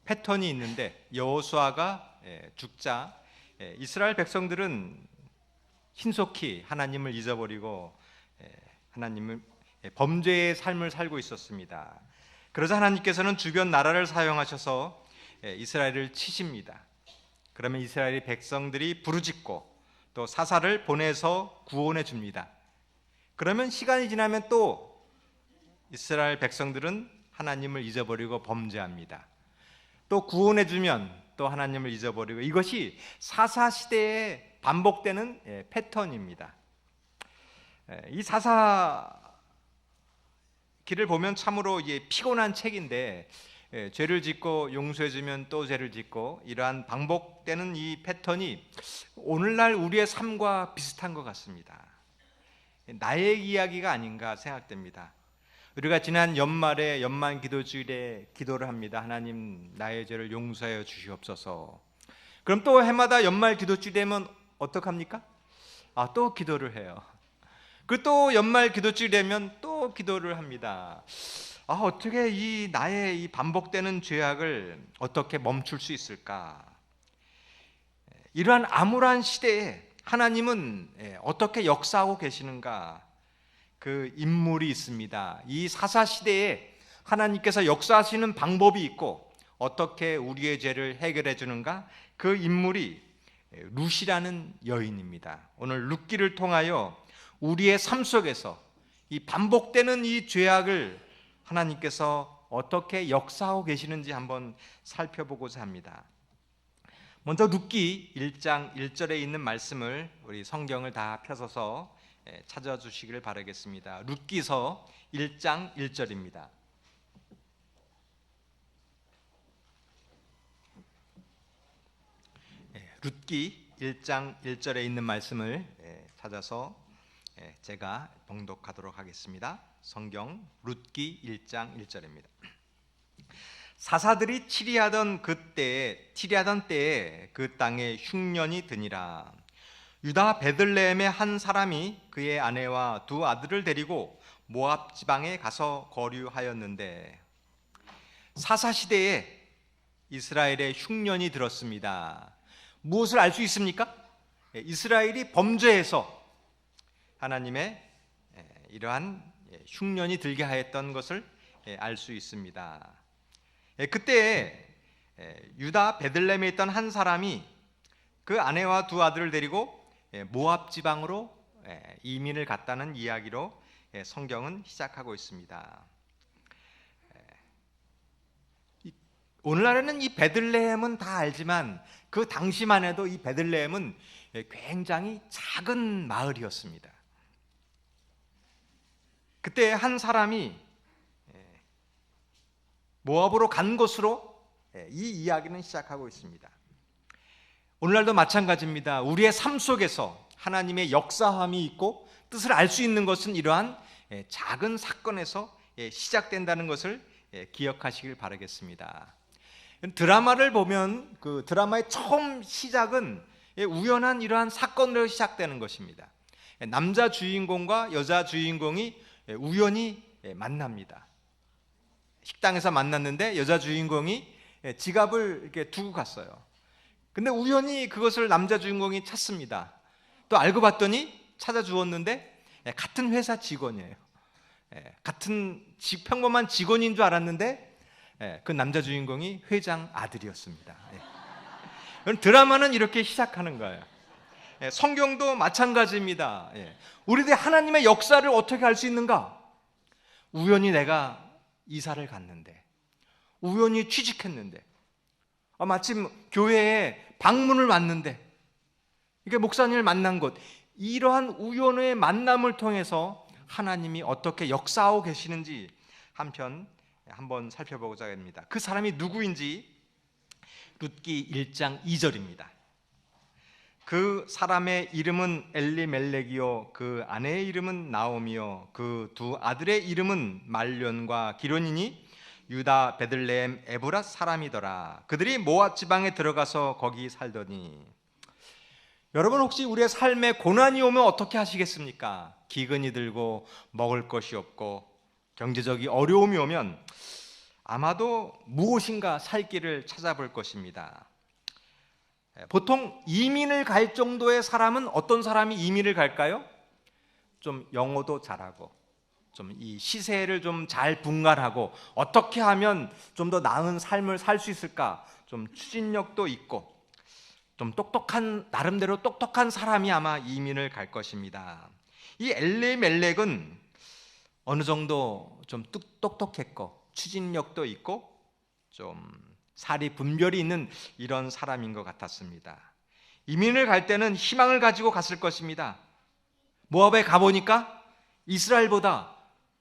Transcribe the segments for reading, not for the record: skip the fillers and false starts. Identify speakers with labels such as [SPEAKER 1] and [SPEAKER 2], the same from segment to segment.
[SPEAKER 1] 패턴이 있는데 여호수아가 죽자 이스라엘 백성들은 신속히 하나님을 잊어버리고 하나님을 범죄의 삶을 살고 있었습니다. 그러자 하나님께서는 주변 나라를 사용하셔서 이스라엘을 치십니다. 그러면 이스라엘 백성들이 부르짖고 또 사사를 보내서 구원해 줍니다. 그러면 시간이 지나면 또 이스라엘 백성들은 하나님을 잊어버리고 범죄합니다. 또 구원해 주면 또 하나님을 잊어버리고, 이것이 사사 시대에 반복되는 패턴입니다. 이 사사기를 보면 참으로 피곤한 책인데, 죄를 짓고 용서해 주면 또 죄를 짓고, 이러한 반복되는 이 패턴이 오늘날 우리의 삶과 비슷한 것 같습니다. 나의 이야기가 아닌가 생각됩니다. 우리가 지난 연말에 연말 기도주일에 기도를 합니다. 하나님, 나의 죄를 용서하여 주시옵소서. 그럼 또 해마다 연말 기도주일 되면 어떡합니까? 또 기도를 해요. 그 또 연말 기도주일 되면 또 기도를 합니다. 어떻게 나의 이 반복되는 죄악을 어떻게 멈출 수 있을까? 이러한 암울한 시대에 하나님은 어떻게 역사하고 계시는가? 그 인물이 있습니다. 이 사사 시대에 하나님께서 역사하시는 방법이 있고 어떻게 우리의 죄를 해결해 주는가? 그 인물이 룻이라는 여인입니다. 오늘 룻기를 통하여 우리의 삶 속에서 이 반복되는 이 죄악을 하나님께서 어떻게 역사하고 계시는지 한번 살펴보고자 합니다. 먼저 룻기 1장 1절에 있는 말씀을 우리 성경을 다 펴서서 찾아주시기를 바라겠습니다. 룻기서 1장 1절입니다. 룻기 1장 1절에 있는 말씀을 찾아서 제가 봉독하도록 하겠습니다. 성경 룻기 1장 1절입니다. 사사들이 치리하던 때에 그 땅에 흉년이 드니라. 유다 베들레헴의 한 사람이 그의 아내와 두 아들을 데리고 모압 지방에 가서 거류하였는데, 사사 시대에 이스라엘에 흉년이 들었습니다. 무엇을 알 수 있습니까? 이스라엘이 범죄해서 하나님의 이러한 흉년이 들게 하였던 것을 알 수 있습니다. 그때 유다 베들레헴에 있던 한 사람이 그 아내와 두 아들을 데리고 모압 지방으로 이민을 갔다는 이야기로 성경은 시작하고 있습니다. 오늘날에는 이 베들레헴은 다 알지만 그 당시만 해도 이 베들레헴은 굉장히 작은 마을이었습니다. 그때 한 사람이 모압으로 간 것으로 이 이야기는 시작하고 있습니다. 오늘날도 마찬가지입니다. 우리의 삶 속에서 하나님의 역사함이 있고 뜻을 알 수 있는 것은 이러한 작은 사건에서 시작된다는 것을 기억하시길 바라겠습니다. 드라마를 보면 그 드라마의 처음 시작은 우연한 이러한 사건으로 시작되는 것입니다. 남자 주인공과 여자 주인공이 우연히 만납니다. 식당에서 만났는데 여자 주인공이 지갑을 이렇게 두고 갔어요. 근데 우연히 그것을 남자 주인공이 찾습니다. 또 알고 봤더니 찾아주었는데 같은 회사 직원이에요. 같은 평범한 직원인 줄 알았는데 그 남자 주인공이 회장 아들이었습니다. 드라마는 이렇게 시작하는 거예요. 성경도 마찬가지입니다. 우리들이 하나님의 역사를 어떻게 알 수 있는가? 우연히 내가 이사를 갔는데, 우연히 취직했는데, 마침 교회에 방문을 왔는데, 이게 목사님을 만난 것, 이러한 우연의 만남을 통해서 하나님이 어떻게 역사하고 계시는지 한번 살펴보고자 합니다. 그 사람이 누구인지 룻기 1장 2절입니다. 그 사람의 이름은 엘리멜렉이요 그 아내의 이름은 나오미요 그 두 아들의 이름은 말론과 기론이니 유다 베들레헴 에브라 사람이더라. 그들이 모압 지방에 들어가서 거기 살더니. 여러분, 혹시 우리의 삶에 고난이 오면 어떻게 하시겠습니까? 기근이 들고 먹을 것이 없고 경제적인 어려움이 오면 아마도 무엇인가 살 길을 찾아볼 것입니다. 보통 이민을 갈 정도의 사람은 어떤 사람이 이민을 갈까요? 좀 영어도 잘하고 좀 이 시세를 좀 잘 분간하고 어떻게 하면 좀 더 나은 삶을 살 수 있을까, 좀 추진력도 있고 좀 똑똑한, 나름대로 똑똑한 사람이 아마 이민을 갈 것입니다. 이 엘리멜렉은 어느 정도 좀 똑똑했고 추진력도 있고 좀 사리 분별이 있는 이런 사람인 것 같았습니다. 이민을 갈 때는 희망을 가지고 갔을 것입니다. 모압에 가보니까 이스라엘보다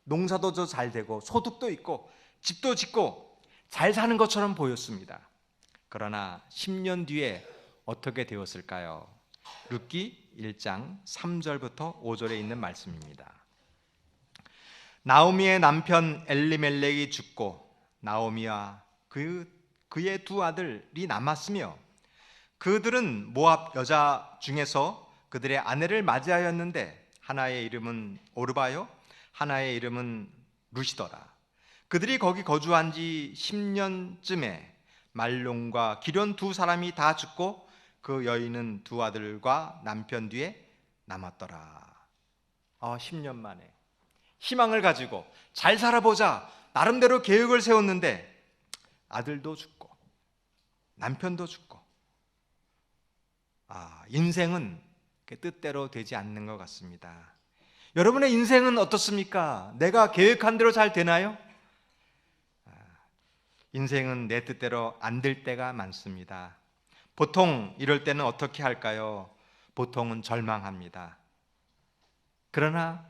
[SPEAKER 1] 농사도 더 잘 되고 소득도 있고 집도 짓고 잘 사는 것처럼 보였습니다. 그러나 10년 뒤에 어떻게 되었을까요? 룻기 1장 3절부터 5절에 있는 말씀입니다. 나오미의 남편 엘리멜렉이 죽고 나오미와 그의 두 아들이 남았으며 그들은 모압 여자 중에서 그들의 아내를 맞이하였는데 하나의 이름은 오르바요 하나의 이름은 룻이더라. 그들이 거기 거주한 지 10년쯤에 말론과 기련 두 사람이 다 죽고 그 여인은 두 아들과 남편 뒤에 남았더라. 10년 만에 희망을 가지고 잘 살아보자 나름대로 계획을 세웠는데 아들도 죽고 남편도 죽고 인생은 뜻대로 되지 않는 것 같습니다. 여러분의 인생은 어떻습니까? 내가 계획한 대로 잘 되나요? 인생은 내 뜻대로 안 될 때가 많습니다. 보통 이럴 때는 어떻게 할까요? 보통은 절망합니다. 그러나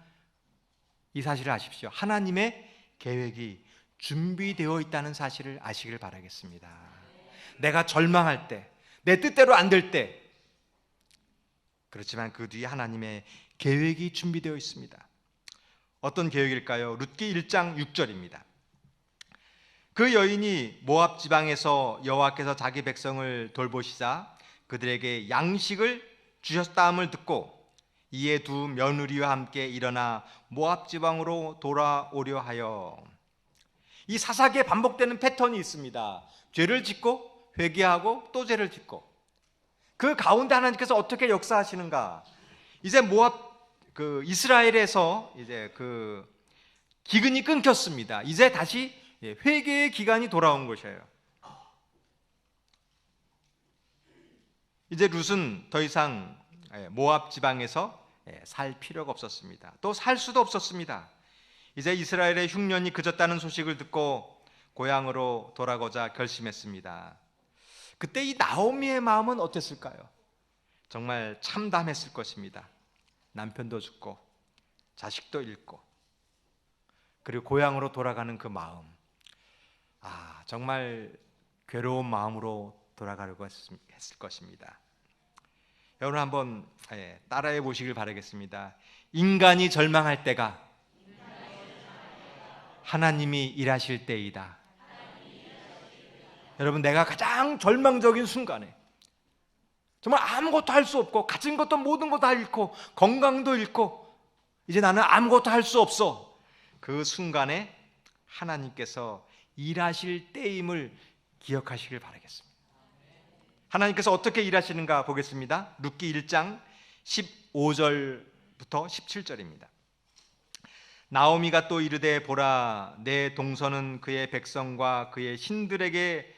[SPEAKER 1] 이 사실을 아십시오. 하나님의 계획이 준비되어 있다는 사실을 아시길 바라겠습니다. 내가 절망할 때, 내 뜻대로 안 될 때, 그렇지만 그 뒤에 하나님의 계획이 준비되어 있습니다. 어떤 계획일까요? 룻기 1장 6절입니다. 그 여인이 모압 지방에서 여호와께서 자기 백성을 돌보시자 그들에게 양식을 주셨다함을 듣고 이에 두 며느리와 함께 일어나 모압 지방으로 돌아오려 하여. 이 사사기에 반복되는 패턴이 있습니다. 죄를 짓고 회개하고 또 죄를 짓고 그 가운데 하나님께서 어떻게 역사하시는가? 이제 모압 이스라엘에서 이제 기근이 끊겼습니다. 이제 다시 회개의 기간이 돌아온 것이에요. 이제 룻은 더 이상 모압 지방에서 살 필요가 없었습니다. 또 살 수도 없었습니다. 이제 이스라엘의 흉년이 그쳤다는 소식을 듣고 고향으로 돌아가고자 결심했습니다. 그때 이 나오미의 마음은 어땠을까요? 정말 참담했을 것입니다. 남편도 죽고 자식도 잃고 그리고 고향으로 돌아가는 그 마음, 정말 괴로운 마음으로 돌아가려고 했을 것입니다. 여러분 한번 따라해 보시길 바라겠습니다. 인간이 절망할 때가 하나님이 일하실 때이다. 여러분, 내가 가장 절망적인 순간에 정말 아무것도 할 수 없고 가진 것도 모든 거 다 잃고 건강도 잃고 이제 나는 아무것도 할 수 없어. 그 순간에 하나님께서 일하실 때임을 기억하시길 바라겠습니다. 하나님께서 어떻게 일하시는가 보겠습니다. 룻기 1장 15절부터 17절입니다. 나오미가 또 이르되 보라, 내 동서는 그의 백성과 그의 신들에게로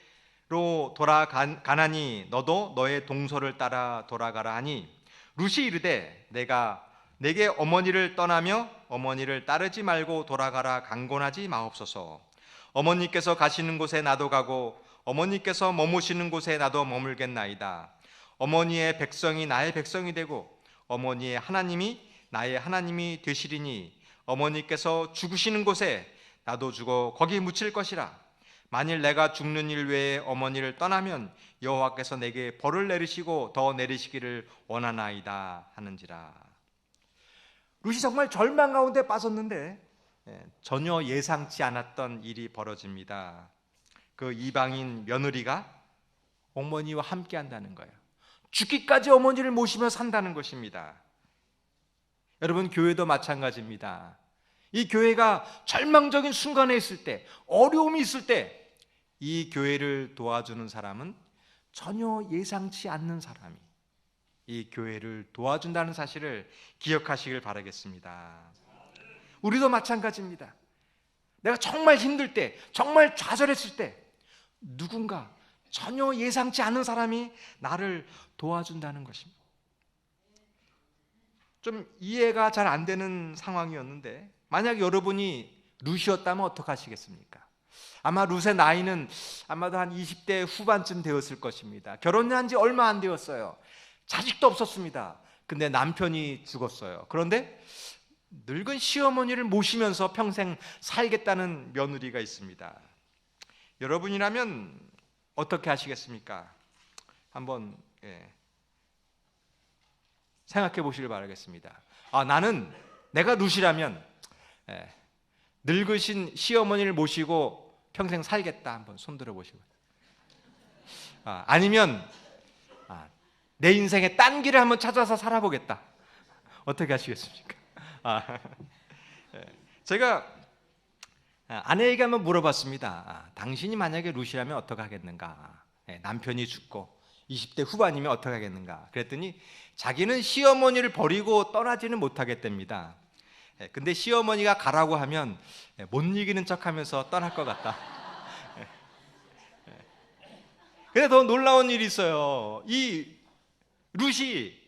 [SPEAKER 1] 돌아가나니 너도 너의 동서를 따라 돌아가라 하니 룻이 이르되 내가 내게 어머니를 떠나며 어머니를 따르지 말고 돌아가라 강권하지 마옵소서. 어머니께서 가시는 곳에 나도 가고 어머니께서 머무시는 곳에 나도 머물겠나이다. 어머니의 백성이 나의 백성이 되고 어머니의 하나님이 나의 하나님이 되시리니 어머니께서 죽으시는 곳에 나도 죽어 거기 묻힐 것이라. 만일 내가 죽는 일 외에 어머니를 떠나면 여호와께서 내게 벌을 내리시고 더 내리시기를 원하나이다 하는지라. 룻이 정말 절망 가운데 빠졌는데 전혀 예상치 않았던 일이 벌어집니다. 그 이방인 며느리가 어머니와 함께 한다는 거예요. 죽기까지 어머니를 모시며 산다는 것입니다. 여러분, 교회도 마찬가지입니다. 이 교회가 절망적인 순간에 있을 때, 어려움이 있을 때 이 교회를 도와주는 사람은 전혀 예상치 않는 사람이 이 교회를 도와준다는 사실을 기억하시길 바라겠습니다. 우리도 마찬가지입니다. 내가 정말 힘들 때, 정말 좌절했을 때 누군가 전혀 예상치 않은 사람이 나를 도와준다는 것입니다. 좀 이해가 잘 안 되는 상황이었는데, 만약 여러분이 룻이었다면 어떡하시겠습니까? 아마 룻의 나이는 아마도 한 20대 후반쯤 되었을 것입니다. 결혼한 지 얼마 안 되었어요. 자식도 없었습니다. 근데 남편이 죽었어요. 그런데 늙은 시어머니를 모시면서 평생 살겠다는 며느리가 있습니다. 여러분이라면 어떻게 하시겠습니까? 한번 생각해 보시길 바라겠습니다. 내가 룻이라면 늙으신 시어머니를 모시고 평생 살겠다. 한번 손들어 보시고. 아니면 내 인생의 딴 길을 한번 찾아서 살아보겠다. 어떻게 하시겠습니까? 제가 아내에게 한번 물어봤습니다. 당신이 만약에 룻이라면 어떻게 하겠는가? 남편이 죽고 20대 후반이면 어떻게 하겠는가? 그랬더니 자기는 시어머니를 버리고 떠나지는 못하겠답니다. 근데 시어머니가 가라고 하면 못 이기는 척하면서 떠날 것 같다. 근데 더 놀라운 일이 있어요. 이 룻이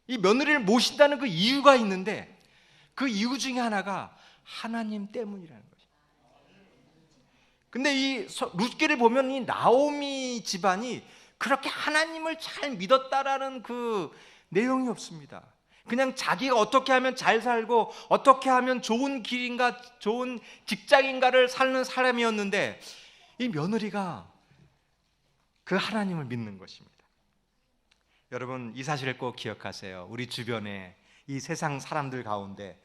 [SPEAKER 1] 이 며느리를 모신다는 그 이유가 있는데, 그 이유 중에 하나가 하나님 때문이라는 거죠. 근데 이 룻기를 보면 이 나오미 집안이 그렇게 하나님을 잘 믿었다라는 그 내용이 없습니다. 그냥 자기가 어떻게 하면 잘 살고 어떻게 하면 좋은 길인가, 좋은 직장인가를 사는 사람이었는데, 이 며느리가 그 하나님을 믿는 것입니다. 여러분, 이 사실을 꼭 기억하세요. 우리 주변에 이 세상 사람들 가운데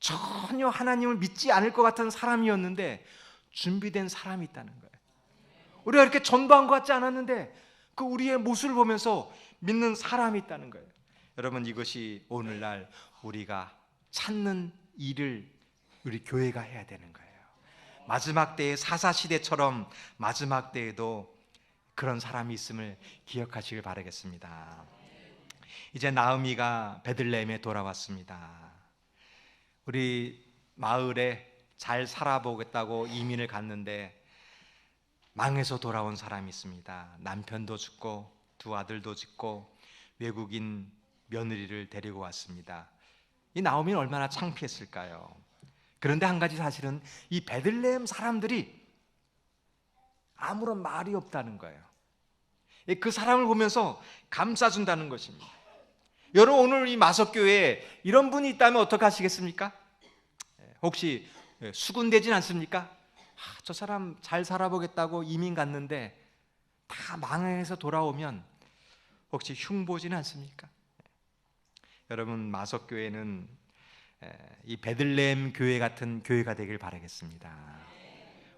[SPEAKER 1] 전혀 하나님을 믿지 않을 것 같은 사람이었는데 준비된 사람이 있다는 거예요. 우리가 이렇게 전도한 것 같지 않았는데 그 우리의 모습을 보면서 믿는 사람이 있다는 거예요. 여러분, 이것이 오늘날 우리가 찾는 일을 우리 교회가 해야 되는 거예요. 마지막 때의 사사시대처럼 마지막 때에도 그런 사람이 있음을 기억하시길 바라겠습니다. 이제 나오미가 베들레헴에 돌아왔습니다. 우리 마을에 잘 살아보겠다고 이민을 갔는데 망해서 돌아온 사람이 있습니다. 남편도 죽고 두 아들도 죽고 외국인 며느리를 데리고 왔습니다. 이 나오미는 얼마나 창피했을까요? 그런데 한 가지 사실은 이 베들레헴 사람들이 아무런 말이 없다는 거예요. 그 사람을 보면서 감싸준다는 것입니다. 여러분, 오늘 이 마석교회에 이런 분이 있다면 어떻게 하시겠습니까? 혹시 수군되진 않습니까? 저 사람 잘 살아보겠다고 이민 갔는데 다 망해서 돌아오면 혹시 흉보지는 않습니까? 여러분, 마석교회는 이 베들레헴 교회 같은 교회가 되길 바라겠습니다.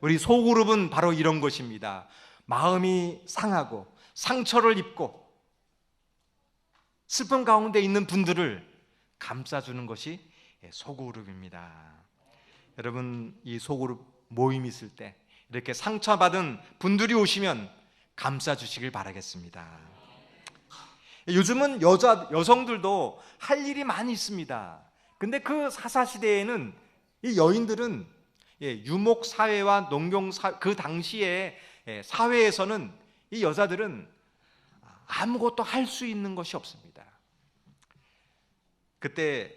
[SPEAKER 1] 우리 소그룹은 바로 이런 것입니다. 마음이 상하고 상처를 입고 슬픔 가운데 있는 분들을 감싸주는 것이 소그룹입니다. 여러분, 이 소그룹 모임 있을 때 이렇게 상처받은 분들이 오시면 감싸주시길 바라겠습니다. 요즘은 여성들도 할 일이 많이 있습니다. 근데 그 사사시대에는 이 여인들은 유목 사회와 농경 사회, 그 당시에 사회에서는 이 여자들은 아무것도 할 수 있는 것이 없습니다. 그때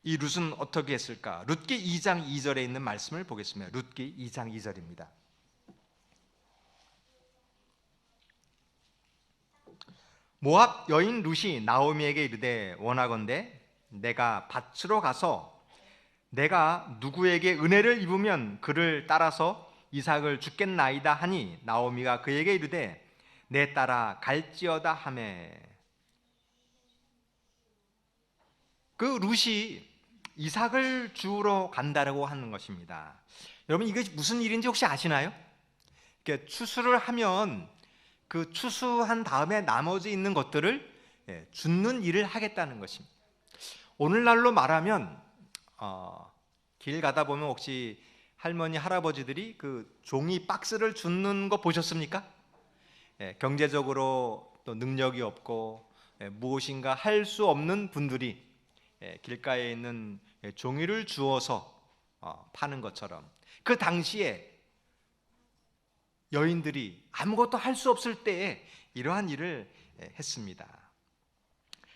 [SPEAKER 1] 이 룻은 어떻게 했을까? 룻기 2장 2절에 있는 말씀을 보겠습니다. 룻기 2장 2절입니다. 모압 여인 룻이 나오미에게 이르되 원하건대 내가 밭으로 가서 내가 누구에게 은혜를 입으면 그를 따라서 이삭을 죽겠나이다 하니 나오미가 그에게 이르되 내 따라 갈지어다 하매. 그 룻이 이삭을 주우러 간다라고 하는 것입니다. 여러분, 이게 무슨 일인지 혹시 아시나요? 추수를 하면 그 추수한 다음에 나머지 있는 것들을 줍는 일을 하겠다는 것입니다. 오늘날로 말하면 길 가다 보면 혹시 할머니 할아버지들이 그 종이 박스를 줍는 거 보셨습니까? 경제적으로 또 능력이 없고 무엇인가 할 수 없는 분들이 길가에 있는 종이를 주워서 파는 것처럼, 그 당시에 여인들이 아무것도 할 수 없을 때에 이러한 일을 했습니다.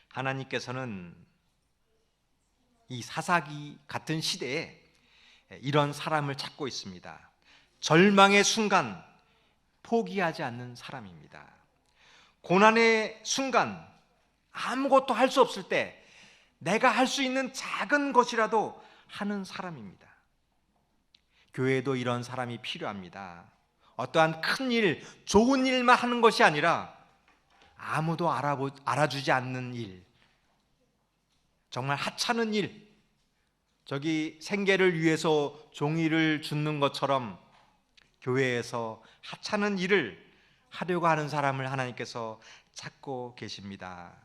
[SPEAKER 1] 하나님께서는 이 사사기 같은 시대에 이런 사람을 찾고 있습니다. 절망의 순간 포기하지 않는 사람입니다. 고난의 순간 아무것도 할 수 없을 때 내가 할 수 있는 작은 것이라도 하는 사람입니다. 교회에도 이런 사람이 필요합니다. 어떠한 큰 일, 좋은 일만 하는 것이 아니라 아무도 알아주지 않는 일, 정말 하찮은 일, 저기 생계를 위해서 종이를 줍는 것처럼 교회에서 하찮은 일을 하려고 하는 사람을 하나님께서 찾고 계십니다.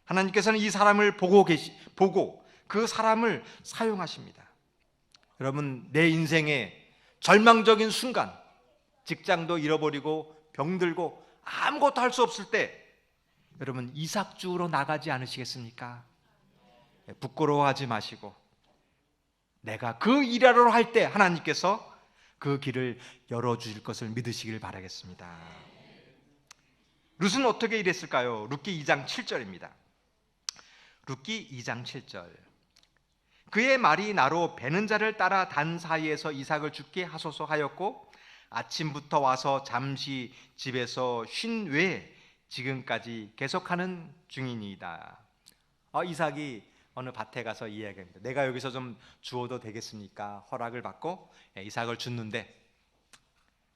[SPEAKER 1] 하나님께서는 이 사람을 보고 그 사람을 사용하십니다. 여러분, 내 인생에 절망적인 순간, 직장도 잃어버리고 병들고 아무것도 할 수 없을 때 여러분 이삭주우러 나가지 않으시겠습니까? 부끄러워하지 마시고 내가 그 일하러 할 때 하나님께서 그 길을 열어주실 것을 믿으시길 바라겠습니다. 룻은 어떻게 일했을까요? 룻기 2장 7절입니다. 룻기 2장 7절. 그의 말이 나로 베는 자를 따라 단 사이에서 이삭을 죽게 하소서 하였고 아침부터 와서 잠시 집에서 쉰 외에 지금까지 계속하는 중이니이다. 이삭이 어느 밭에 가서 이야기합니다. 내가 여기서 좀 주워도 되겠습니까? 허락을 받고 이삭을 줍는데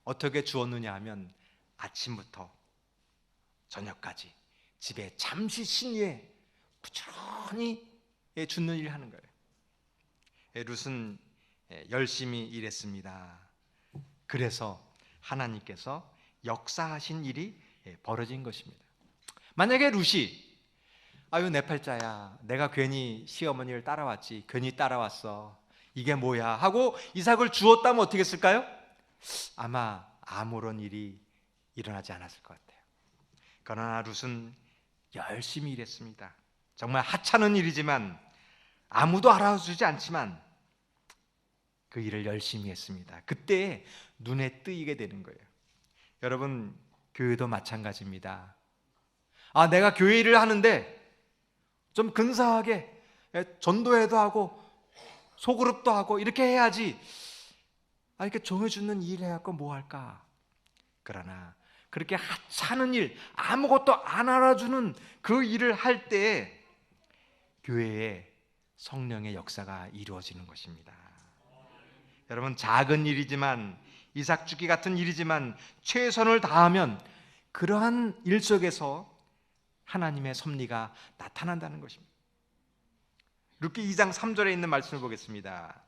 [SPEAKER 1] 어떻게 주었느냐 하면 아침부터 저녁까지 집에 잠시 쉰 후에 부지런히 줍는 일을 하는 거예요. 룻은 열심히 일했습니다. 그래서 하나님께서 역사하신 일이 벌어진 것입니다. 만약에 룻이 아유 내 팔자야, 내가 괜히 시어머니를 따라왔지, 괜히 따라왔어, 이게 뭐야 하고 이삭을 주었다면 어떻게 했을까요? 아마 아무런 일이 일어나지 않았을 것 같아요. 그러나 룻은 열심히 일했습니다. 정말 하찮은 일이지만 아무도 알아주지 않지만 그 일을 열심히 했습니다. 그때 눈에 띄게 되는 거예요. 여러분, 교회도 마찬가지입니다. 내가 교회 일을 하는데 좀 근사하게 전도회도 하고 소그룹도 하고 이렇게 해야지, 이렇게 정해주는 일 해갖고 뭐 할까? 그러나 그렇게 하찮은 일, 아무것도 안 알아주는 그 일을 할 때에 교회에 성령의 역사가 이루어지는 것입니다. 여러분, 작은 일이지만, 이삭 주기 같은 일이지만 최선을 다하면 그러한 일 속에서 하나님의 섭리가 나타난다는 것입니다. 룻기 2장 3절에 있는 말씀을 보겠습니다.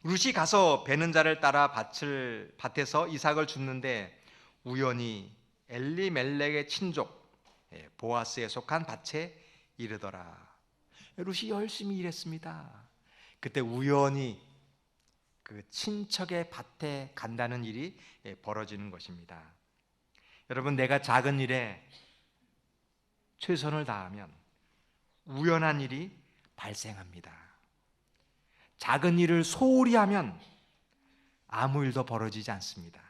[SPEAKER 1] 룻이 가서 베는 자를 따라 밭에서 이삭을 줍는데 우연히 엘리멜렉의 친족 보아스에 속한 밭에 이르더라. 룻이 열심히 일했습니다. 그때 우연히 그 친척의 밭에 간다는 일이 벌어지는 것입니다. 여러분, 내가 작은 일에 최선을 다하면 우연한 일이 발생합니다. 작은 일을 소홀히 하면 아무 일도 벌어지지 않습니다.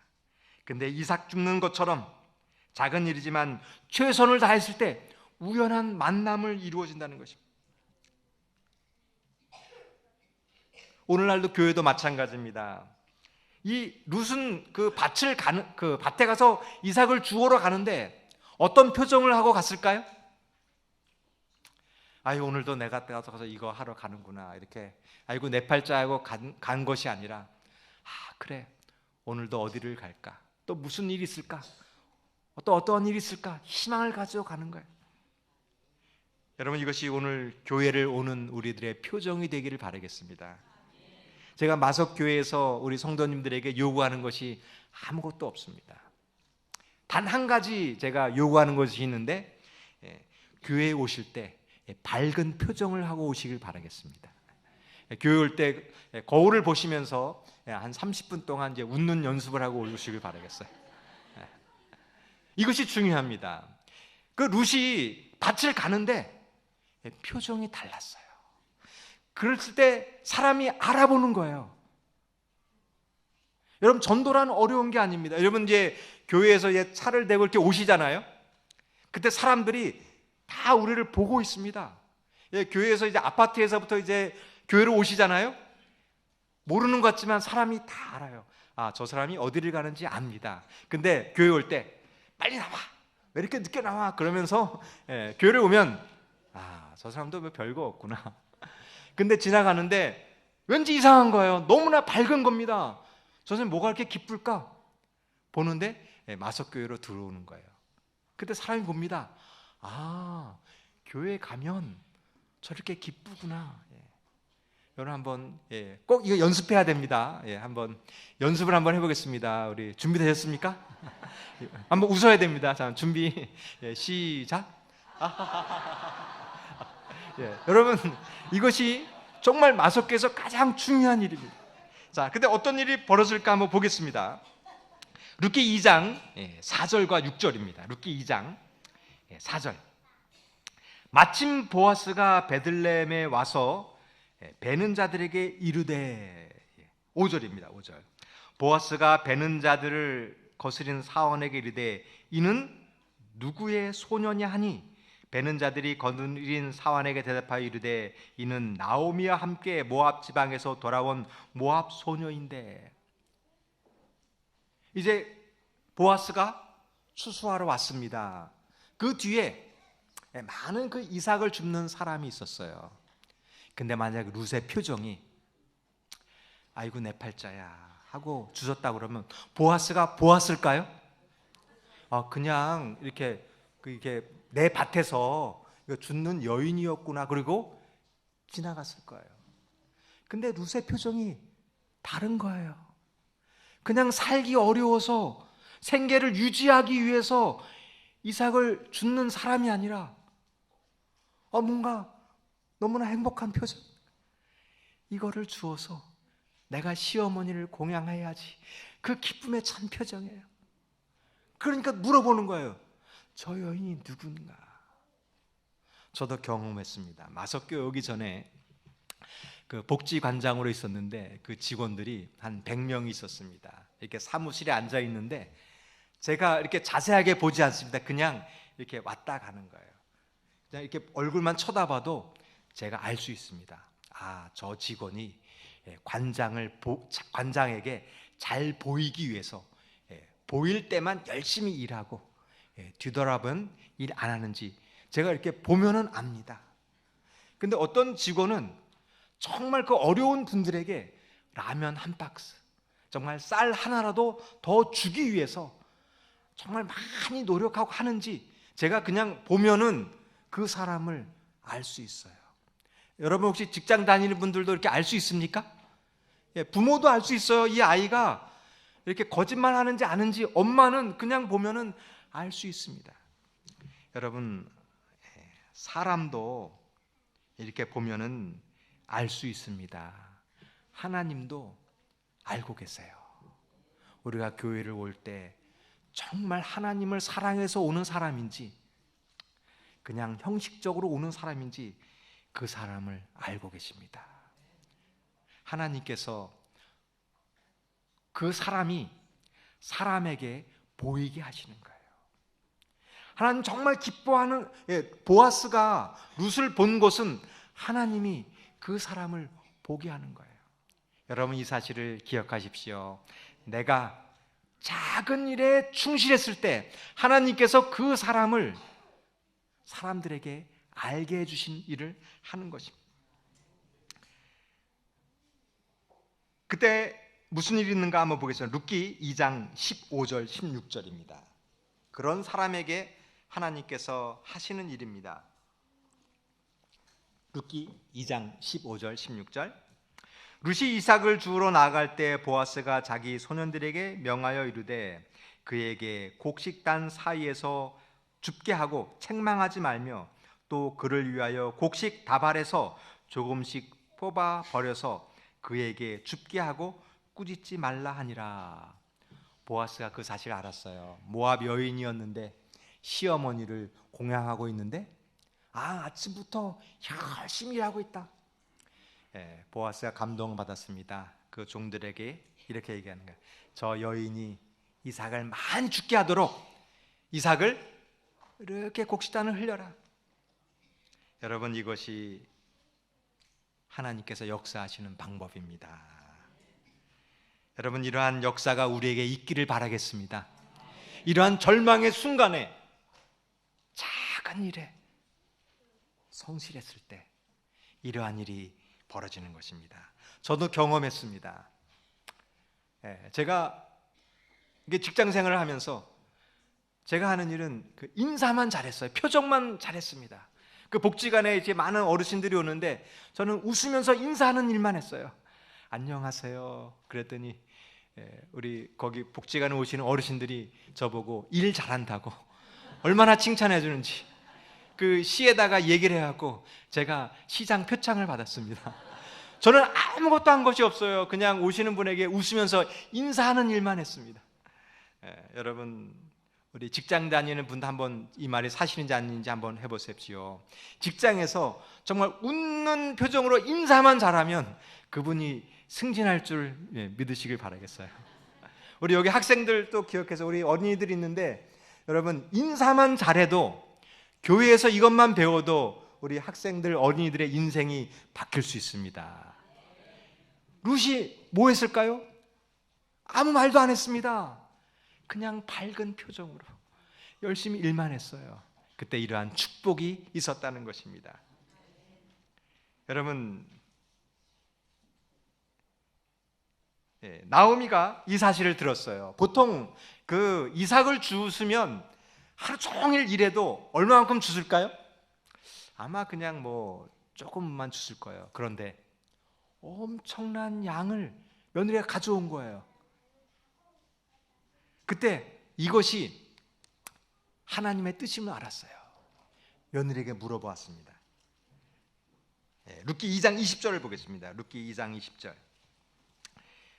[SPEAKER 1] 근데 이삭 줍는 것처럼 작은 일이지만 최선을 다했을 때 우연한 만남을 이루어진다는 것입니다. 오늘날도 교회도 마찬가지입니다. 이 룻은 그 밭에 가서 이삭을 주우러 가는데 어떤 표정을 하고 갔을까요? 오늘도 내가 가서 이거 하러 가는구나, 이렇게 아이고 내 팔자하고 간 것이 아니라 그래, 오늘도 어디를 갈까, 또 무슨 일이 있을까, 또 어떠한 일이 있을까, 희망을 가지고 가는 거예요. 여러분, 이것이 오늘 교회를 오는 우리들의 표정이 되기를 바라겠습니다. 제가 마석교회에서 우리 성도님들에게 요구하는 것이 아무것도 없습니다. 단 한 가지 제가 요구하는 것이 있는데, 교회에 오실 때 밝은 표정을 하고 오시길 바라겠습니다. 교회 올 때 거울을 보시면서 한 30분 동안 이제 웃는 연습을 하고 오시길 바라겠어요. 이것이 중요합니다. 그 룻이 밭을 가는데 표정이 달랐어요. 그랬을 때 사람이 알아보는 거예요. 여러분, 전도란 어려운 게 아닙니다. 여러분, 이제 교회에서 이제 차를 대고 이렇게 오시잖아요. 그때 사람들이 다 우리를 보고 있습니다. 교회에서 이제 아파트에서부터 이제 교회로 오시잖아요. 모르는 것 같지만 사람이 다 알아요. 아, 저 사람이 어디를 가는지 압니다. 근데 교회 올 때 빨리 나와, 왜 이렇게 늦게 나와, 그러면서 교회를 오면 아, 저 사람도 뭐 별거 없구나. 근데 지나가는데 왠지 이상한 거예요. 너무나 밝은 겁니다. 저 사람이 뭐가 이렇게 기쁠까 보는데 마석교회로 들어오는 거예요. 그때 사람이 봅니다. 아, 교회 가면 저렇게 기쁘구나. 여러분, 한번 꼭 이거 연습해야 됩니다. 한번 연습을 한번 해보겠습니다. 우리 준비되셨습니까? 한번 웃어야 됩니다. 자, 준비 시작. 여러분, 이것이 정말 마석교에서 가장 중요한 일입니다. 자, 근데 어떤 일이 벌어질까 한번 보겠습니다. 룻기 2장 4절과 6절입니다. 룻기 2장 4절. 마침 보아스가 베들레헴에 와서 베는 자들에게 이르되, 5절입니다. 5절. 보아스가 베는 자들을 거스린 사원에게 이르되 이는 누구의 소년이냐 하니 베는 자들이 거느린 사원에게 대답하여 이르되 이는 나오미와 함께 모압 지방에서 돌아온 모압 소녀인데. 이제 보아스가 추수하러 왔습니다. 그 뒤에 많은 그 이삭을 줍는 사람이 있었어요. 근데 만약 룻의 표정이 아이고 내 팔자야 하고 주셨다 그러면 보아스가 보았을까요? 그냥 이렇게 내 밭에서 이거 줍는 여인이었구나, 그리고 지나갔을 거예요. 근데 룻의 표정이 다른 거예요. 그냥 살기 어려워서 생계를 유지하기 위해서 이삭을 줍는 사람이 아니라 뭔가 너무나 행복한 표정. 이거를 주어서 내가 시어머니를 공양해야지. 그 기쁨에 찬 표정이에요. 그러니까 물어보는 거예요. 저 여인이 누군가? 저도 경험했습니다. 마석교 오기 전에 그 복지관장으로 있었는데 그 직원들이 한 100명이 있었습니다. 이렇게 사무실에 앉아 있는데 제가 이렇게 자세하게 보지 않습니다. 그냥 이렇게 왔다 가는 거예요. 그냥 이렇게 얼굴만 쳐다봐도 제가 알 수 있습니다. 아, 저 직원이 관장에게 잘 보이기 위해서 보일 때만 열심히 일하고 뒤돌아보면 일 안 하는지 제가 이렇게 보면은 압니다. 근데 어떤 직원은 정말 그 어려운 분들에게 라면 한 박스, 정말 쌀 하나라도 더 주기 위해서 정말 많이 노력하고 하는지 제가 그냥 보면은 그 사람을 알 수 있어요. 여러분, 혹시 직장 다니는 분들도 이렇게 알 수 있습니까? 부모도 알 수 있어요. 이 아이가 이렇게 거짓말 하는지 아는지 엄마는 그냥 보면은 알 수 있습니다. 여러분, 사람도 이렇게 보면은 알 수 있습니다. 하나님도 알고 계세요. 우리가 교회를 올 때 정말 하나님을 사랑해서 오는 사람인지 그냥 형식적으로 오는 사람인지 그 사람을 알고 계십니다. 하나님께서 그 사람이 사람에게 보이게 하시는 거예요. 하나님 정말 기뻐하는, 보아스가 룻을 본 것은 하나님이 그 사람을 보게 하는 거예요. 여러분, 이 사실을 기억하십시오. 내가 작은 일에 충실했을 때 하나님께서 그 사람을 사람들에게 알게 해주신 일을 하는 것입니다. 그때 무슨 일이 있는가 한번 보겠습니다. 룻기 2장 15절 16절입니다. 그런 사람에게 하나님께서 하시는 일입니다. 룻기 2장 15절 16절. 룻이 이삭을 주우러 나아갈 때 보아스가 자기 소년들에게 명하여 이르되 그에게 곡식단 사이에서 줍게 하고 책망하지 말며 또 그를 위하여 곡식 다발에서 조금씩 뽑아 버려서 그에게 줍게 하고 꾸짖지 말라 하니라. 보아스가 그 사실을 알았어요. 모압 여인이었는데 시어머니를 공양하고 있는데 아침부터 열심히 일하고 있다. 보아스가 감동을 받았습니다. 그 종들에게 이렇게 얘기하는 거예요. 저 여인이 이삭을 많이 죽게 하도록 이삭을 이렇게 곡식단을 흘려라. 여러분, 이것이 하나님께서 역사하시는 방법입니다. 여러분, 이러한 역사가 우리에게 있기를 바라겠습니다. 이러한 절망의 순간에 작은 일에 성실했을 때 이러한 일이 벌어지는 것입니다. 저도 경험했습니다. 제가 이게 직장 생활을 하면서 제가 하는 일은 그 인사만 잘했어요. 표정만 잘했습니다. 그 복지관에 이제 많은 어르신들이 오는데 저는 웃으면서 인사하는 일만 했어요. 안녕하세요. 그랬더니 우리 거기 복지관에 오시는 어르신들이 저보고 일 잘한다고 얼마나 칭찬해 주는지 그 시에다가 얘기를 해갖고 제가 시장 표창을 받았습니다. 저는 아무것도 한 것이 없어요. 그냥 오시는 분에게 웃으면서 인사하는 일만 했습니다. 여러분, 우리 직장 다니는 분도 한번 이 말이 사실인지 아닌지 한번 해보십시오. 직장에서 정말 웃는 표정으로 인사만 잘하면 그분이 승진할 줄 믿으시길 바라겠어요. 우리 여기 학생들도 기억해서 우리 어린이들이 있는데 여러분, 인사만 잘해도 교회에서 이것만 배워도 우리 학생들 어린이들의 인생이 바뀔 수 있습니다. 룻이 뭐 했을까요? 아무 말도 안 했습니다. 그냥 밝은 표정으로 열심히 일만 했어요. 그때 이러한 축복이 있었다는 것입니다. 여러분, 나오미가 이 사실을 들었어요. 보통 그 이삭을 주우면 하루 종일 일해도 얼마만큼 주실까요? 아마 그냥 뭐 조금만 주실 거예요. 그런데 엄청난 양을 며느리가 가져온 거예요. 그때 이것이 하나님의 뜻임을 알았어요. 며느리에게 물어보았습니다. 룻기 2장 20절을 보겠습니다. 룻기 2장 20절.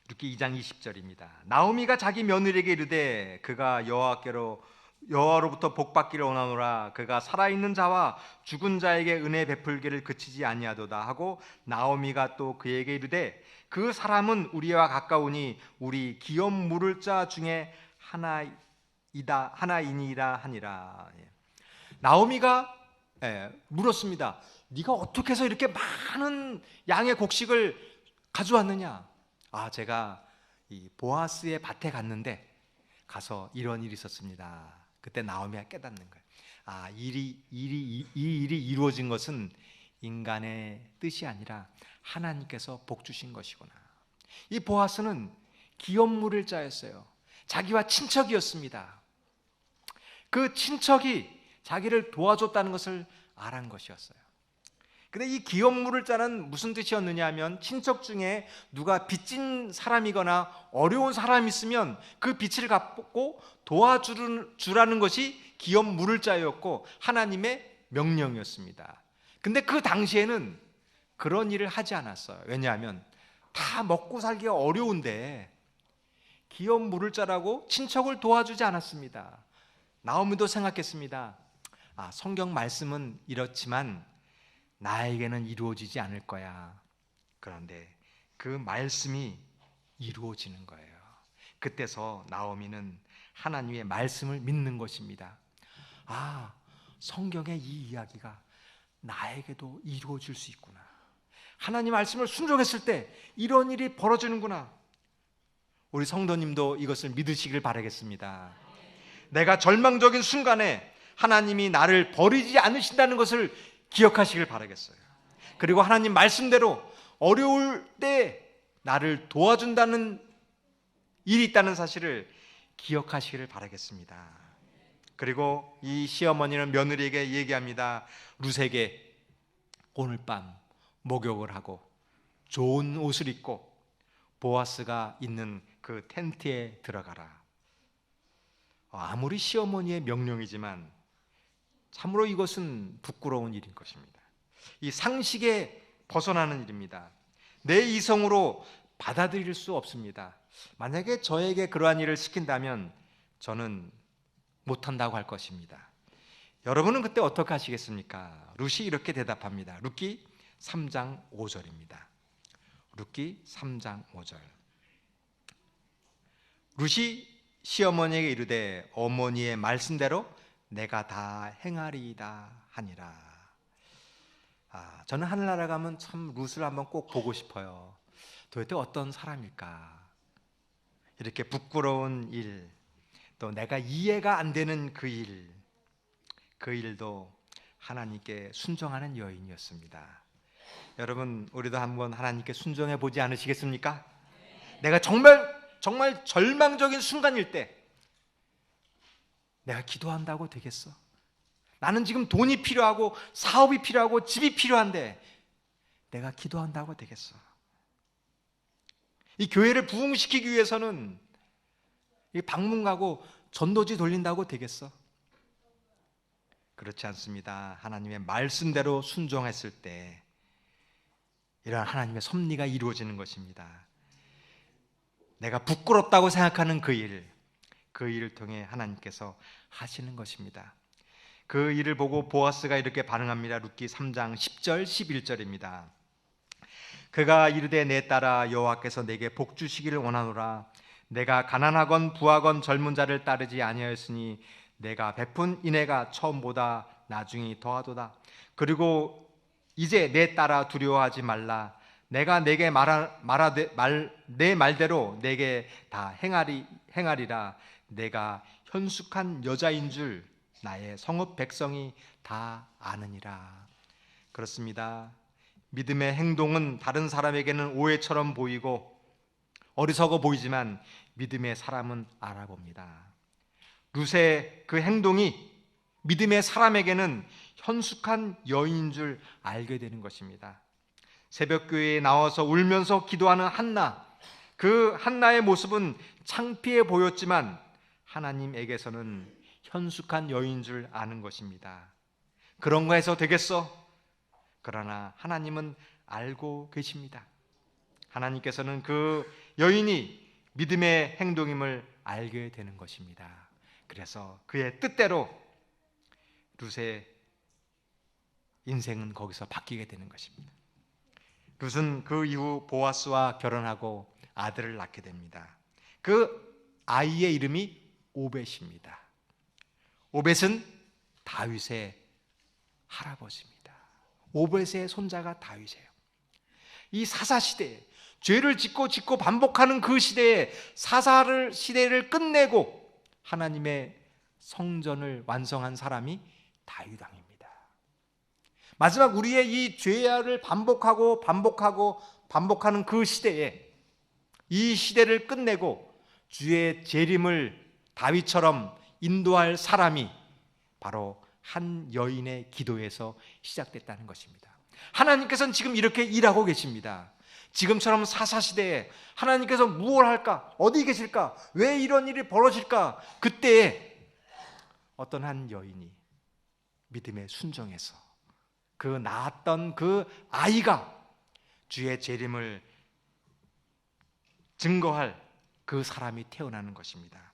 [SPEAKER 1] 룻기 2장 20절입니다. 나오미가 자기 며느리에게 이르되 그가 여호와로부터 복받기를 원하노라. 그가 살아있는 자와 죽은 자에게 은혜 베풀기를 그치지 아니하도다 하고 나오미가 또 그에게 이르되 그 사람은 우리와 가까우니 우리 기업 물을 자 중에 하나이니라 하니라. 나오미가 물었습니다. 네가 어떻게 해서 이렇게 많은 양의 곡식을 가져왔느냐? 제가 이 보아스의 밭에 갔는데 가서 이런 일이 있었습니다. 그때 나오미가 깨닫는 거예요. 이 일이 이루어진 것은 인간의 뜻이 아니라 하나님께서 복 주신 것이구나. 이 보아스는 기업 물을 자였어요. 자기와 친척이었습니다. 그 친척이 자기를 도와줬다는 것을 알은 것이었어요. 근데 이 기업 물을 자는 무슨 뜻이었느냐 하면 친척 중에 누가 빚진 사람이거나 어려운 사람이 있으면 그 빚을 갚고 도와주라는 것이 기업 물을 자였고 하나님의 명령이었습니다. 근데 그 당시에는 그런 일을 하지 않았어요. 왜냐하면 다 먹고 살기가 어려운데 기업 물을 자라고 친척을 도와주지 않았습니다. 나오미도 생각했습니다. 성경 말씀은 이렇지만 나에게는 이루어지지 않을 거야. 그런데 그 말씀이 이루어지는 거예요. 그때서 나오미는 하나님의 말씀을 믿는 것입니다. 성경의 이 이야기가 나에게도 이루어질 수 있구나. 하나님 말씀을 순종했을 때 이런 일이 벌어지는구나. 우리 성도님도 이것을 믿으시길 바라겠습니다. 내가 절망적인 순간에 하나님이 나를 버리지 않으신다는 것을 기억하시길 바라겠어요. 그리고 하나님 말씀대로 어려울 때 나를 도와준다는 일이 있다는 사실을 기억하시기를 바라겠습니다. 그리고 이 시어머니는 며느리에게 얘기합니다. 룻에게 오늘 밤 목욕을 하고 좋은 옷을 입고 보아스가 있는 그 텐트에 들어가라. 아무리 시어머니의 명령이지만 참으로 이것은 부끄러운 일인 것입니다. 이 상식에 벗어나는 일입니다. 내 이성으로 받아들일 수 없습니다. 만약에 저에게 그러한 일을 시킨다면 저는 못한다고 할 것입니다. 여러분은 그때 어떻게 하시겠습니까? 룻이 이렇게 대답합니다. 룻기 3장 5절입니다. 룻기 3장 5절. 룻이 시어머니에게 이르되 어머니의 말씀대로 내가 다 행하리이다 하니라. 저는 하늘나라 가면 참 룻을 한번 꼭 보고 싶어요. 도대체 어떤 사람일까? 이렇게 부끄러운 일, 또 내가 이해가 안 되는 그 일도 하나님께 순종하는 여인이었습니다. 여러분, 우리도 한번 하나님께 순종해 보지 않으시겠습니까? 내가 정말 절망적인 순간일 때 내가 기도한다고 되겠어? 나는 지금 돈이 필요하고 사업이 필요하고 집이 필요한데 내가 기도한다고 되겠어? 이 교회를 부흥시키기 위해서는 이 방문 가고 전도지 돌린다고 되겠어? 그렇지 않습니다. 하나님의 말씀대로 순종했을 때 이러한 하나님의 섭리가 이루어지는 것입니다. 내가 부끄럽다고 생각하는 그 일을 통해 하나님께서 하시는 것입니다. 그 일을 보고 보아스가 이렇게 반응합니다. 룻기 3장 10절 11절입니다. 그가 이르되 내 딸아 여호와께서 내게 복 주시기를 원하노라. 내가 가난하건 부하건 젊은 자를 따르지 아니하였으니 내가 베푼 인애가 처음보다 나중이 더하도다. 그리고 이제 내 딸아 두려워하지 말라. 내가 내게 내 말대로 내게 다 행하리라. 내가 현숙한 여자인 줄 나의 성읍 백성이 다 아느니라. 그렇습니다. 믿음의 행동은 다른 사람에게는 오해처럼 보이고 어리석어 보이지만 믿음의 사람은 알아봅니다. 룻의 그 행동이 믿음의 사람에게는 현숙한 여인인 줄 알게 되는 것입니다. 새벽교회에 나와서 울면서 기도하는 한나, 그 한나의 모습은 창피해 보였지만 하나님에게서는 현숙한 여인인 줄 아는 것입니다. 그런 거 해서 되겠어? 그러나 하나님은 알고 계십니다. 하나님께서는 그 여인이 믿음의 행동임을 알게 되는 것입니다. 그래서 그의 뜻대로 룻의 인생은 거기서 바뀌게 되는 것입니다. 룻은 그 이후 보아스와 결혼하고 아들을 낳게 됩니다. 그 아이의 이름이 오벳입니다. 오벳은 다윗의 할아버지입니다. 오벳의 손자가 다윗이에요. 이 사사시대에 죄를 짓고 반복하는 그 시대에 시대를 끝내고 하나님의 성전을 완성한 사람이 다윗 왕입니다. 마지막 우리의 이 죄를 반복하는 그 시대에 이 시대를 끝내고 주의 재림을 다윗처럼 인도할 사람이 바로 한 여인의 기도에서 시작됐다는 것입니다. 하나님께서는 지금 이렇게 일하고 계십니다. 지금처럼 사사시대에 하나님께서 무엇을 할까? 어디 계실까? 왜 이런 일이 벌어질까? 그때에 어떤 한 여인이 믿음에 순종해서 그 낳았던 그 아이가 주의 재림을 증거할 그 사람이 태어나는 것입니다.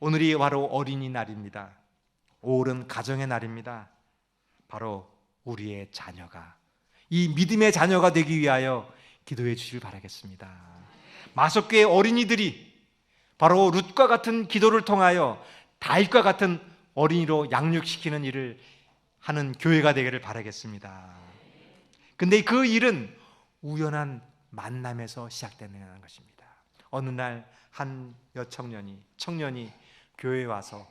[SPEAKER 1] 오늘이 바로 어린이날입니다. 5월은 가정의 날입니다. 바로 우리의 자녀가 이 믿음의 자녀가 되기 위하여 기도해 주시길 바라겠습니다. 마석교의 어린이들이 바로 룻과 같은 기도를 통하여 다윗과 같은 어린이로 양육시키는 일을 하는 교회가 되기를 바라겠습니다. 근데 그 일은 우연한 만남에서 시작되는 것입니다. 어느 날 한 청년이 교회에 와서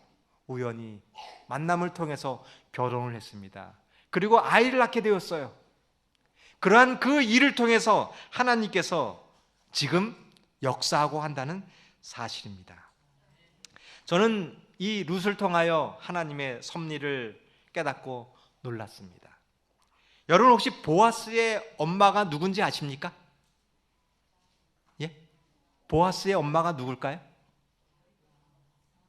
[SPEAKER 1] 우연히 만남을 통해서 결혼을 했습니다. 그리고 아이를 낳게 되었어요. 그러한 그 일을 통해서 하나님께서 지금 역사하고 한다는 사실입니다. 저는 이 룻을 통하여 하나님의 섭리를 깨닫고 놀랐습니다. 여러분 혹시 보아스의 엄마가 누군지 아십니까? 예? 보아스의 엄마가 누굴까요?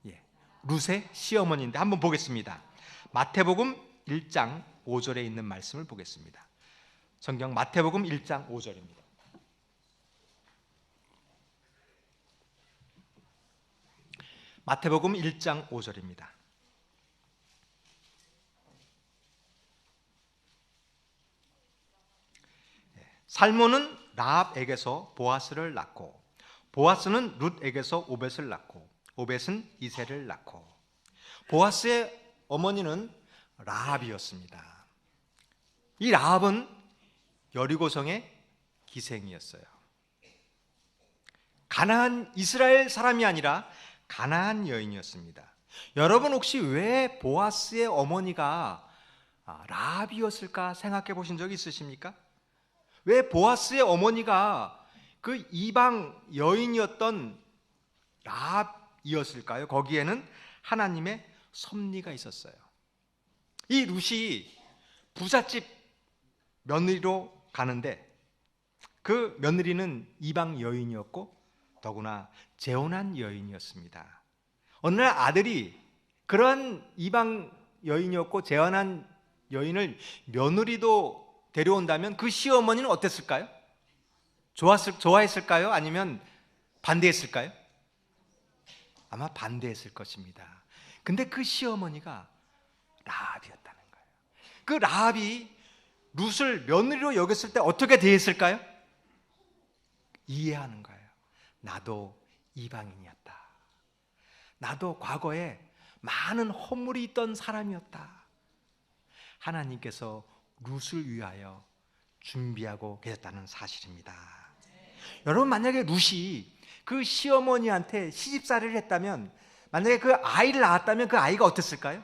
[SPEAKER 1] 예. 룻의 시어머니인데 한번 보겠습니다. 마태복음 1장 5절에 있는 말씀을 보겠습니다. 성경 마태복음 1장 5절입니다. 마태복음 1장 5절입니다. 살몬은 라합에게서 보아스를 낳고, 보아스는 룻에게서 오벳을 낳고, 오벳은 이새를 낳고. 보아스의 어머니는 라합이었습니다. 이 라합은 여리고성의 기생이었어요. 가나안 이스라엘 사람이 아니라 가나안 여인이었습니다. 여러분 혹시 왜 보아스의 어머니가 라합이었을까 생각해 보신 적 있으십니까? 왜 보아스의 어머니가 그 이방 여인이었던 라합이었을까요? 거기에는 하나님의 섭리가 있었어요. 이 룻이 부잣집 며느리로 가는데 그 며느리는 이방 여인이었고 더구나 재혼한 여인이었습니다. 어느 날 아들이 그러한 이방 여인이었고 재혼한 여인을 며느리도 데려온다면 그 시어머니는 어땠을까요? 좋아했을까요? 아니면 반대했을까요? 아마 반대했을 것입니다. 근데 그 시어머니가 라합이었다는 거예요. 그 라합이 룻을 며느리로 여겼을 때 어떻게 대했을까요? 이해하는 거예요. 나도 이방인이었다. 나도 과거에 많은 허물이 있던 사람이었다. 하나님께서 룻을 위하여 준비하고 계셨다는 사실입니다. 여러분 만약에 룻이 그 시어머니한테 시집살이를 했다면, 만약에 그 아이를 낳았다면 그 아이가 어땠을까요?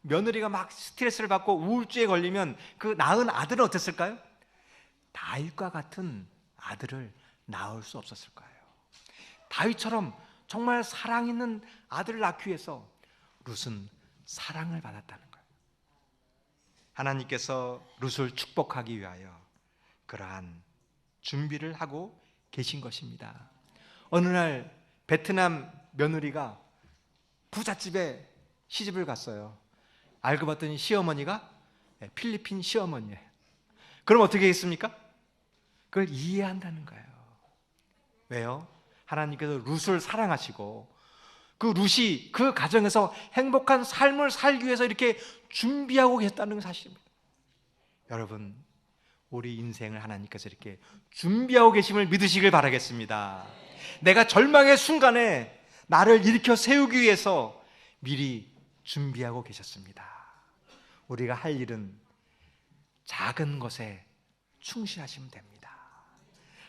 [SPEAKER 1] 며느리가 막 스트레스를 받고 우울증에 걸리면 그 낳은 아들은 어땠을까요? 다윗과 같은 아들을 낳을 수 없었을 거예요. 다윗처럼 정말 사랑 있는 아들을 낳기 위해서 룻은 사랑을 받았다는 거예요. 하나님께서 룻을 축복하기 위하여 그러한 준비를 하고 계신 것입니다. 어느 날 베트남 며느리가 부잣집에 시집을 갔어요. 알고 봤더니 시어머니가 필리핀 시어머니예요. 그럼 어떻게 했습니까? 그걸 이해한다는 거예요. 왜요? 하나님께서 룻을 사랑하시고 그 룻이 그 가정에서 행복한 삶을 살기 위해서 이렇게 준비하고 계셨다는 사실입니다. 여러분, 우리 인생을 하나님께서 이렇게 준비하고 계심을 믿으시길 바라겠습니다. 내가 절망의 순간에 나를 일으켜 세우기 위해서 미리 준비하고 계셨습니다. 우리가 할 일은 작은 것에 충실하시면 됩니다.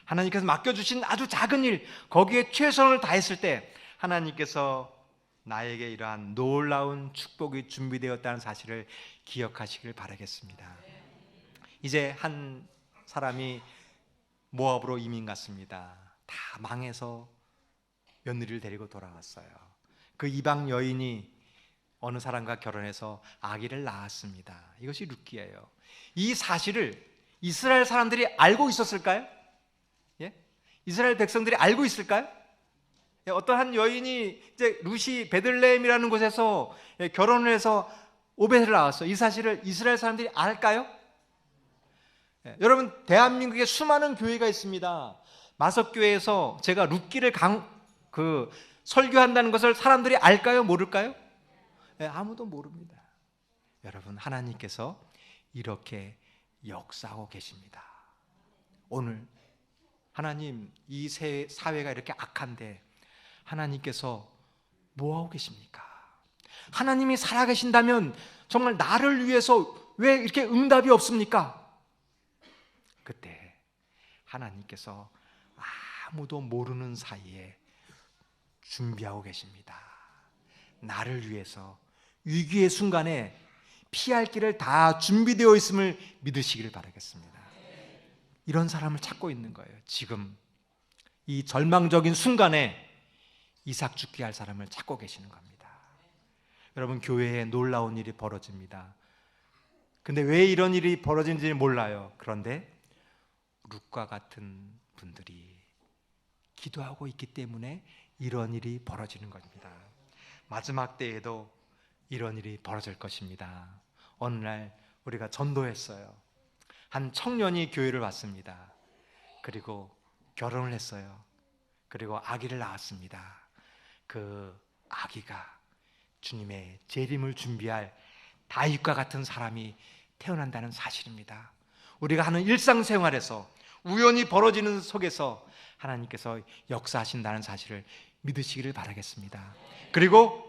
[SPEAKER 1] 하나님께서 맡겨주신 아주 작은 일, 거기에 최선을 다했을 때 하나님께서 나에게 이러한 놀라운 축복이 준비되었다는 사실을 기억하시길 바라겠습니다. 이제 한 사람이 모압으로 이민 갔습니다. 다 망해서 며느리를 데리고 돌아왔어요. 그 이방 여인이 어느 사람과 결혼해서 아기를 낳았습니다. 이것이 룻기예요. 이 사실을 이스라엘 사람들이 알고 있었을까요? 예? 이스라엘 백성들이 알고 있을까요? 예, 어떤 한 여인이 이제 룻이 베들레헴이라는 곳에서 결혼을 해서 오벳을 낳았어요. 이 사실을 이스라엘 사람들이 알까요? 예, 여러분 대한민국에 수많은 교회가 있습니다. 마석교회에서 제가 룻기를 설교한다는 것을 사람들이 알까요? 모를까요? 예, 아무도 모릅니다. 여러분 하나님께서 이렇게 역사하고 계십니다. 오늘 하나님 이 사회가 이렇게 악한데 하나님께서 뭐하고 계십니까? 하나님이 살아계신다면 정말 나를 위해서 왜 이렇게 응답이 없습니까? 그때 하나님께서 아무도 모르는 사이에 준비하고 계십니다. 나를 위해서 위기의 순간에 피할 길을 다 준비되어 있음을 믿으시기를 바라겠습니다. 이런 사람을 찾고 있는 거예요. 지금 이 절망적인 순간에 이삭 죽게 할 사람을 찾고 계시는 겁니다. 여러분 교회에 놀라운 일이 벌어집니다. 근데 왜 이런 일이 벌어진지 몰라요. 그런데 룻과 같은 분들이 기도하고 있기 때문에 이런 일이 벌어지는 겁니다. 마지막 때에도 이런 일이 벌어질 것입니다. 어느 날 우리가 전도했어요. 한 청년이 교회를 왔습니다. 그리고 결혼을 했어요. 그리고 아기를 낳았습니다. 그 아기가 주님의 재림을 준비할 다윗과 같은 사람이 태어난다는 사실입니다. 우리가 하는 일상생활에서 우연히 벌어지는 속에서 하나님께서 역사하신다는 사실을 믿으시기를 바라겠습니다. 그리고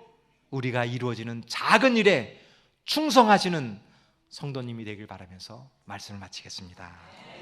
[SPEAKER 1] 우리가 이루어지는 작은 일에 충성하시는 성도님이 되길 바라면서 말씀을 마치겠습니다.